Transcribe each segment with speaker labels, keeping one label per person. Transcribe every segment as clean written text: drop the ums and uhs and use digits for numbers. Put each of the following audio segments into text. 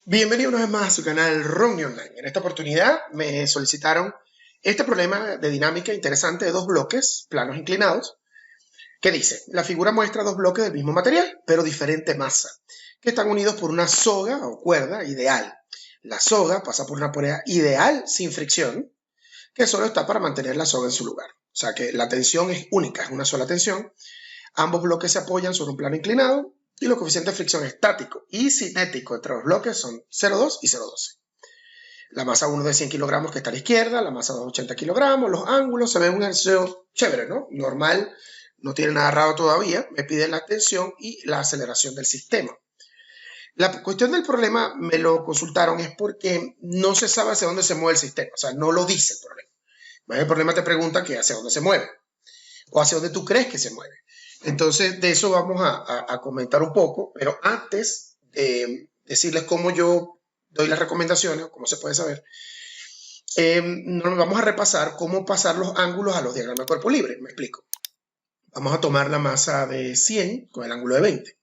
Speaker 1: Bienvenido una vez más a su canal Romney Online. En esta oportunidad me solicitaron este problema de dinámica interesante de dos bloques planos inclinados que dice, la figura muestra dos bloques del mismo material, pero diferente masa, que están unidos por una soga o cuerda ideal. La soga pasa por una prueba ideal sin fricción, que solo está para mantener la soga en su lugar. O sea que la tensión es única, es una sola tensión. Ambos bloques se apoyan sobre un plano inclinado y los coeficientes de fricción estático y cinético entre los bloques son 0,2 y 0,12. La masa 1 de 100 kilogramos que está a la izquierda, la masa 2 de 80 kilogramos, los ángulos, se ve un ejercicio chévere, ¿no? Normal, no tiene nada raro todavía, me piden la tensión y la aceleración del sistema. La cuestión del problema me lo consultaron es porque no se sabe hacia dónde se mueve el sistema, o sea, no lo dice el problema. El problema te pregunta que hacia dónde se mueve o hacia dónde tú crees que se mueve. Entonces, de eso vamos a comentar un poco, pero antes de decirles cómo yo doy las recomendaciones, cómo se puede saber, nos vamos a repasar cómo pasar los ángulos a los diagramas de cuerpo libre. Me explico. Vamos a tomar la masa de 100 con el ángulo de 20.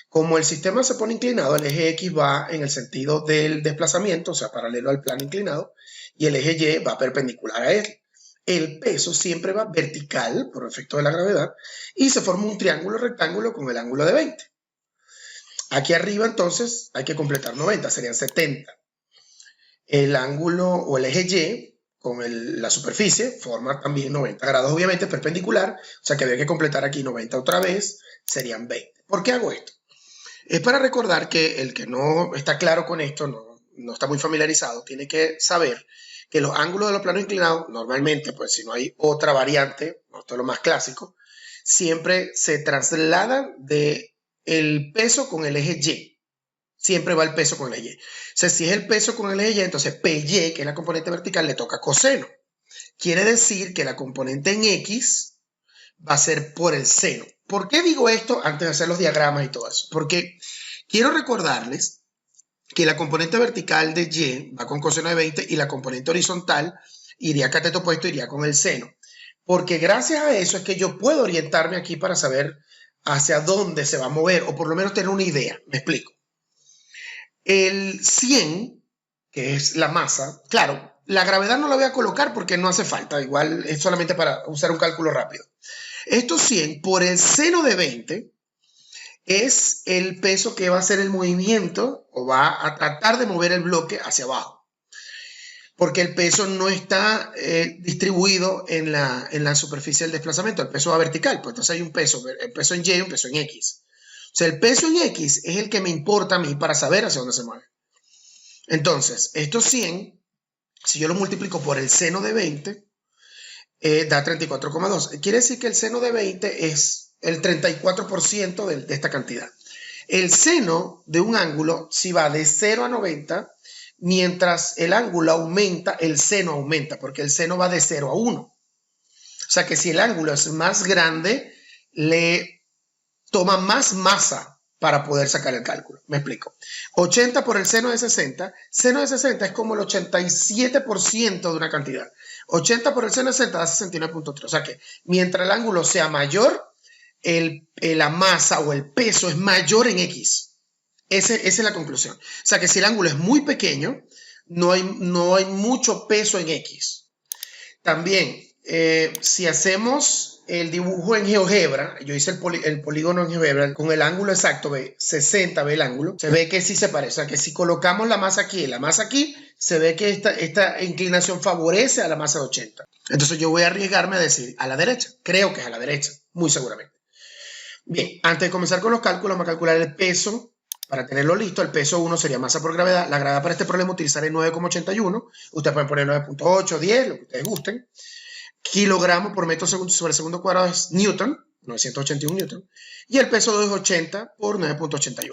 Speaker 1: Como el sistema se pone inclinado, el eje X va en el sentido del desplazamiento, o sea, paralelo al plano inclinado, y el eje Y va perpendicular a él. El peso siempre va vertical por efecto de la gravedad y se forma un triángulo rectángulo con el ángulo de 20. Aquí arriba entonces hay que completar 90, serían 70. El ángulo o el eje Y con la superficie forma también 90 grados, obviamente perpendicular, o sea que habría que completar aquí 90 otra vez, serían 20. ¿Por qué hago esto? Es para recordar que el que no está claro con esto, no está muy familiarizado, tiene que saber que los ángulos de los planos inclinados, normalmente, pues si no hay otra variante, esto es lo más clásico, siempre se trasladan del peso con el eje Y. Siempre va el peso con el eje Y. O sea, si es el peso con el eje Y, entonces PY, que es la componente vertical, le toca coseno. Quiere decir que la componente en X va a ser por el seno. ¿Por qué digo esto antes de hacer los diagramas y todo eso? Porque quiero recordarles que la componente vertical de Y va con coseno de 20 y la componente horizontal iría cateto opuesto, iría con el seno. Porque gracias a eso es que yo puedo orientarme aquí para saber hacia dónde se va a mover o por lo menos tener una idea. Me explico. El 100, que es la masa, claro, la gravedad no la voy a colocar porque no hace falta, igual es solamente para usar un cálculo rápido. Estos 100 por el seno de 20 es el peso que va a hacer el movimiento o va a tratar de mover el bloque hacia abajo. Porque el peso no está distribuido en la superficie del desplazamiento, el peso va vertical, pues entonces hay un peso en Y y un peso en X. O sea, el peso en X es el que me importa a mí para saber hacia dónde se mueve. Entonces, estos 100, si yo lo multiplico por el seno de 20, da 34,2. Quiere decir que el seno de 20 es el 34% de esta cantidad. El seno de un ángulo, si va de 0 a 90, mientras el ángulo aumenta, el seno aumenta, porque el seno va de 0 a 1. O sea que si el ángulo es más grande, le toma más masa para poder sacar el cálculo. Me explico. 80 por el seno de 60. Seno de 60 es como el 87% de una cantidad. 80 por el seno de 60 da 69,3. O sea que mientras el ángulo sea mayor, la masa o el peso es mayor en X. Esa es la conclusión. O sea que si el ángulo es muy pequeño, no hay mucho peso en X. También, si hacemos el dibujo en GeoGebra, yo hice el polígono en GeoGebra con el ángulo exacto, ve 60, ve el ángulo, se ve que sí se parece. O sea que si colocamos la masa aquí y la masa aquí, se ve que esta inclinación favorece a la masa de 80. Entonces yo voy a arriesgarme a decir a la derecha. Creo que es a la derecha, muy seguramente. Bien, antes de comenzar con los cálculos, vamos a calcular el peso. Para tenerlo listo, el peso 1 sería masa por gravedad. La gravedad para este problema utilizaré 9,81. Ustedes pueden poner 9,8, 10, lo que ustedes gusten. Kilogramos por metro sobre segundo cuadrado es Newton, 981 Newton. Y el peso 2 es 80 por 9,81.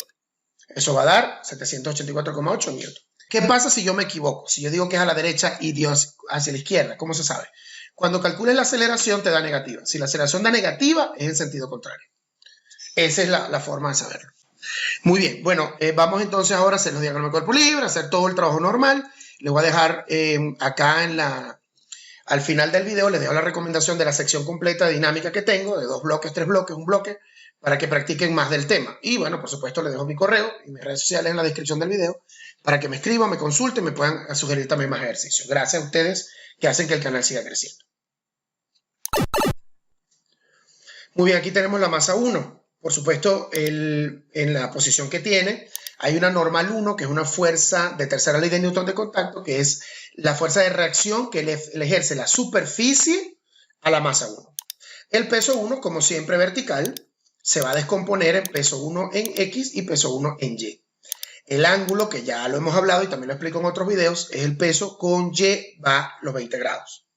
Speaker 1: Eso va a dar 784,8 Newton. ¿Qué pasa si yo me equivoco? Si yo digo que es a la derecha y Dios hacia la izquierda, ¿cómo se sabe? Cuando calcules la aceleración te da negativa. Si la aceleración da negativa, es en sentido contrario. Esa es la forma de saberlo. Muy bien, bueno, vamos entonces ahora a hacer los diagramas de cuerpo libre, a hacer todo el trabajo normal. Les voy a dejar acá al final del video, les dejo la recomendación de la sección completa de dinámica que tengo, de 2 bloques, 3 bloques, un bloque, para que practiquen más del tema. Y bueno, por supuesto, les dejo mi correo y mis redes sociales en la descripción del video para que me escriban, me consulten, me puedan sugerir también más ejercicios. Gracias a ustedes que hacen que el canal siga creciendo. Muy bien, aquí tenemos la masa 1. Por supuesto, en la posición que tiene, hay una normal 1, que es una fuerza de tercera ley de Newton de contacto, que es la fuerza de reacción que le ejerce la superficie a la masa 1. El peso 1, como siempre vertical, se va a descomponer en peso 1 en X y peso 1 en Y. El ángulo, que ya lo hemos hablado y también lo explico en otros videos, es el peso con Y va los 20 grados.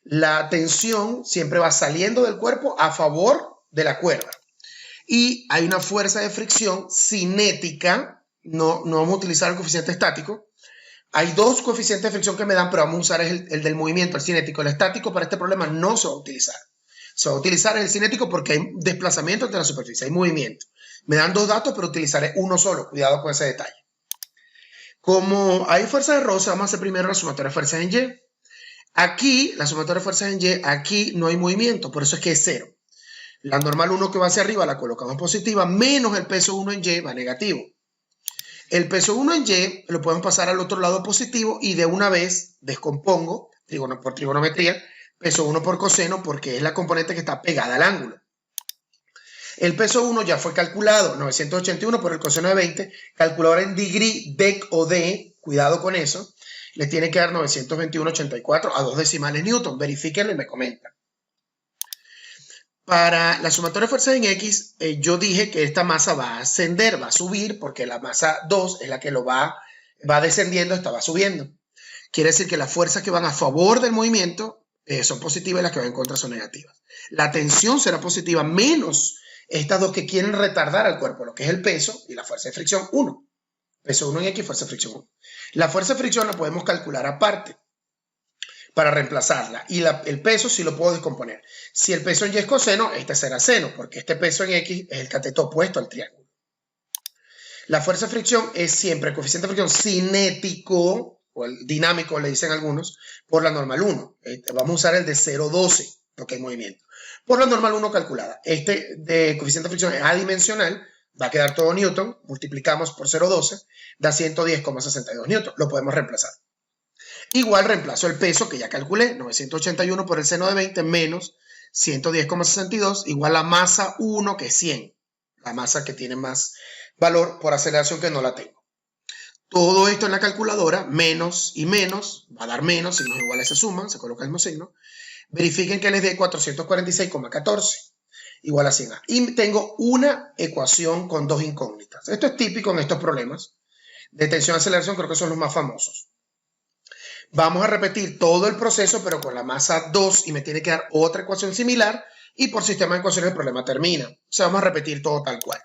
Speaker 1: La tensión siempre va saliendo del cuerpo a favor de la cuerda. Y hay una fuerza de fricción cinética, no vamos a utilizar el coeficiente estático. Hay dos coeficientes de fricción que me dan, pero vamos a usar el del movimiento, el cinético. El estático para este problema no se va a utilizar. Se va a utilizar el cinético porque hay desplazamiento entre la superficie, hay movimiento. Me dan dos datos, pero utilizaré uno solo. Cuidado con ese detalle. Como hay fuerza de rosa, vamos a hacer primero la sumatoria de fuerzas en Y. Aquí, la sumatoria de fuerzas en Y, aquí no hay movimiento, por eso es que es 0. La normal 1 que va hacia arriba la colocamos positiva, menos el peso 1 en Y va negativo. El peso 1 en Y lo podemos pasar al otro lado positivo y de una vez descompongo por trigonometría, peso 1 por coseno, porque es la componente que está pegada al ángulo. El peso 1 ya fue calculado, 981 por el coseno de 20, calculadora en degree, dec o d, cuidado con eso, les tiene que dar 921,84 a 2 decimales Newton. Verifíquenlo y me comentan. Para la sumatoria de fuerzas en X, yo dije que esta masa va a ascender, va a subir, porque la masa 2 es la que lo va descendiendo, esta va subiendo. Quiere decir que las fuerzas que van a favor del movimiento son positivas y las que van en contra son negativas. La tensión será positiva menos estas dos que quieren retardar al cuerpo, lo que es el peso y la fuerza de fricción 1. Peso 1 en X, fuerza de fricción 1. La fuerza de fricción la podemos calcular aparte para reemplazarla. Y el peso sí lo puedo descomponer. Si el peso en Y es coseno, este será seno, porque este peso en X es el cateto opuesto al triángulo. La fuerza de fricción es siempre el coeficiente de fricción cinético, o el dinámico le dicen algunos, por la normal 1. Vamos a usar el de 0,12, porque hay movimiento. Por la normal 1 calculada. Este de coeficiente de fricción es adimensional, va a quedar todo Newton, multiplicamos por 0,12, da 110,62 Newton. Lo podemos reemplazar. Igual reemplazo el peso que ya calculé, 981 por el seno de 20 menos 110,62 igual a masa 1, que es 100. La masa que tiene más valor por aceleración que no la tengo. Todo esto en la calculadora, menos y menos, va a dar menos, signos iguales se suman, se coloca el mismo signo. Verifiquen que les dé 446,14. Igual a 100A. Y tengo una ecuación con dos incógnitas. Esto es típico en estos problemas de tensión y aceleración, creo que son los más famosos. Vamos a repetir todo el proceso, pero con la masa 2 y me tiene que dar otra ecuación similar y por sistema de ecuaciones el problema termina. O sea, vamos a repetir todo tal cual.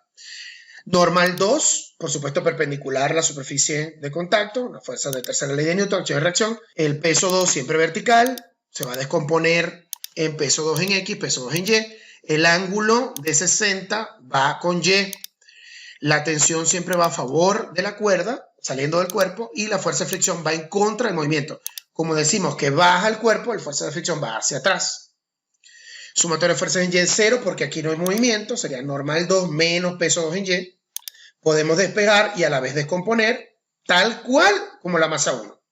Speaker 1: Normal 2, por supuesto perpendicular a la superficie de contacto, una fuerza de tercera ley de Newton, acción y reacción. El peso 2 siempre vertical, se va a descomponer en peso 2 en X, peso 2 en Y. El ángulo de 60 va con Y. La tensión siempre va a favor de la cuerda, saliendo del cuerpo, y la fuerza de fricción va en contra del movimiento. Como decimos que baja el cuerpo, la fuerza de fricción va hacia atrás. Sumatoria de fuerzas en Y es 0, porque aquí no hay movimiento, sería normal 2 menos peso 2 en Y. Podemos despegar y a la vez descomponer, tal cual como la masa 1.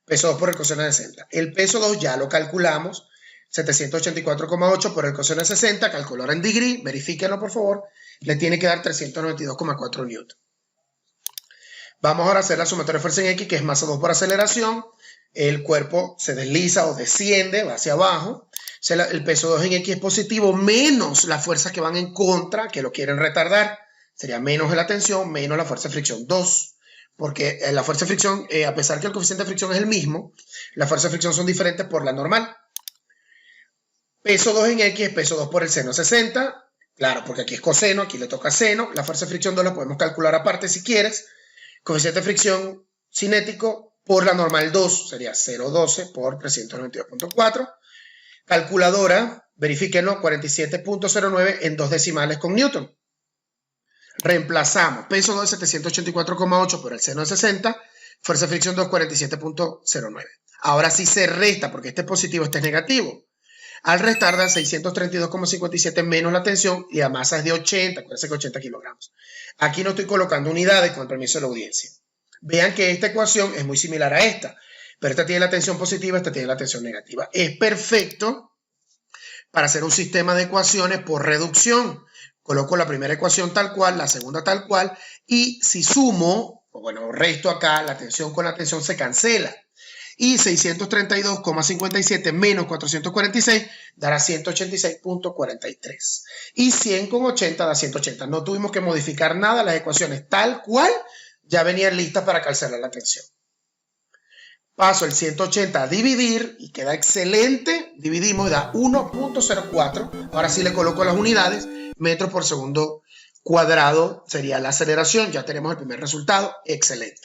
Speaker 1: Peso 2 por el coseno de 60. El peso 2 ya lo calculamos, 784,8 por el coseno de 60, calculadora en degree, verifíquenlo por favor, le tiene que dar 392,4 Newton. Vamos ahora a hacer la sumatoria de fuerza en X, que es masa 2 por aceleración. El cuerpo se desliza o desciende, va hacia abajo. El peso 2 en X es positivo, menos las fuerzas que van en contra, que lo quieren retardar. Sería menos la tensión, menos la fuerza de fricción 2. Porque la fuerza de fricción, a pesar que el coeficiente de fricción es el mismo, las fuerzas de fricción son diferentes por la normal. Peso 2 en X es peso 2 por el seno 60. Claro, porque aquí es coseno, aquí le toca seno. La fuerza de fricción 2 la podemos calcular aparte si quieres. Coeficiente de fricción cinético por la normal 2 sería 0,12 por 392,4. Calculadora, verifíquenlo, 47,09 en 2 decimales con Newton. Reemplazamos peso 2 784,8 por el seno de 60, fuerza de fricción 2 47,09. Ahora sí se resta porque este es positivo, este es negativo. Al restar da 632,57 menos la tensión y la masa es de 80, acuérdense que 80 kilogramos. Aquí no estoy colocando unidades con el permiso de la audiencia. Vean que esta ecuación es muy similar a esta, pero esta tiene la tensión positiva, esta tiene la tensión negativa. Es perfecto para hacer un sistema de ecuaciones por reducción. Coloco la primera ecuación tal cual, la segunda tal cual, y si sumo, bueno, resto acá, la tensión con la tensión se cancela. Y 632,57 menos 446 dará 186,43. Y 100,80 da 180. No tuvimos que modificar nada, las ecuaciones tal cual ya venían listas para cancelar la tensión. Paso el 180 a dividir y queda excelente. Dividimos y da 1,04. Ahora sí le coloco las unidades. Metros por segundo cuadrado sería la aceleración. Ya tenemos el primer resultado. Excelente.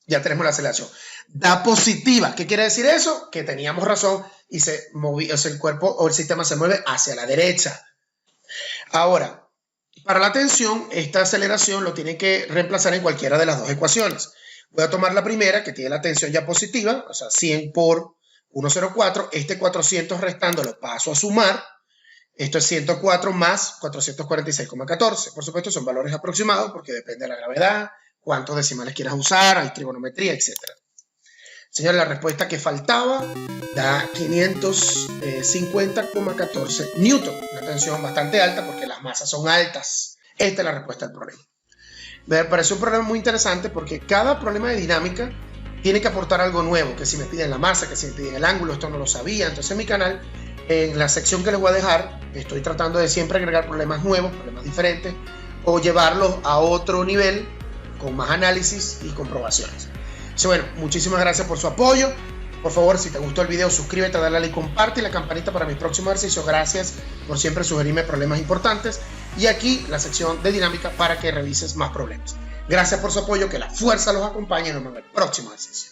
Speaker 1: Ya tenemos la aceleración. Da positiva. ¿Qué quiere decir eso? Que teníamos razón y se movía, o sea, el cuerpo o el sistema se mueve hacia la derecha. Ahora, para la tensión, esta aceleración lo tiene que reemplazar en cualquiera de las dos ecuaciones. Voy a tomar la primera, que tiene la tensión ya positiva, o sea, 100 por 1,04. Este 400 restando lo paso a sumar. Esto es 104 más 446,14. Por supuesto, son valores aproximados porque depende de la gravedad, cuántos decimales quieras usar, hay trigonometría, etc. Señores, la respuesta que faltaba da 550,14 newton. Una tensión bastante alta porque las masas son altas. Esta es la respuesta al problema. Me parece un problema muy interesante porque cada problema de dinámica tiene que aportar algo nuevo. Que si me piden la masa, que si me piden el ángulo, esto no lo sabía. Entonces en mi canal, en la sección que les voy a dejar, estoy tratando de siempre agregar problemas nuevos, problemas diferentes, o llevarlos a otro nivel con más análisis y comprobaciones. Bueno, muchísimas gracias por su apoyo. Por favor, si te gustó el video, suscríbete, dale a like, comparte y la campanita para mis próximos ejercicios. Gracias por siempre sugerirme problemas importantes. Y aquí la sección de dinámica para que revises más problemas. Gracias por su apoyo, que la fuerza los acompañe y nos vemos en el próximo ejercicio.